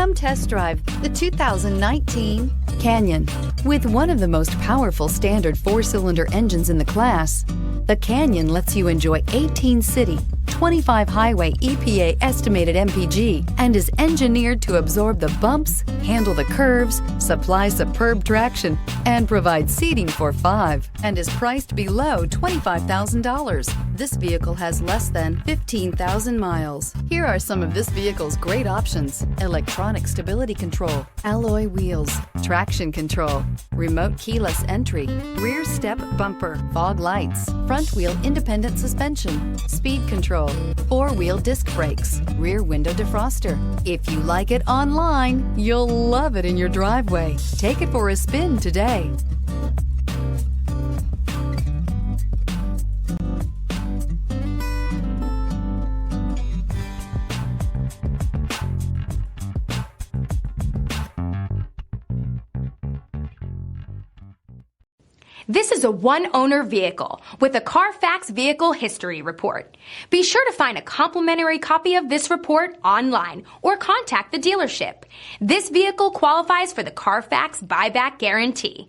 Come test drive the 2019 Canyon. With one of the most powerful standard 4-cylinder engines in the class, the Canyon lets you enjoy 18 city, 25 highway EPA estimated MPG, and is engineered to absorb the bumps, handle the curves, supply superb traction, and provide seating for 5, and is priced below $25,000. This vehicle has less than 15,000 miles. Here are some of this vehicle's great options: electronic stability control, alloy wheels, traction control, remote keyless entry, rear step bumper, fog lights, front wheel independent suspension, speed control, 4-wheel disc brakes, rear window defroster. If you like it online, you'll love it in your driveway. Take it for a spin today. This is a one-owner vehicle with a CARFAX vehicle history report. Be sure to find a complimentary copy of this report online or contact the dealership. This vehicle qualifies for the CARFAX buyback guarantee.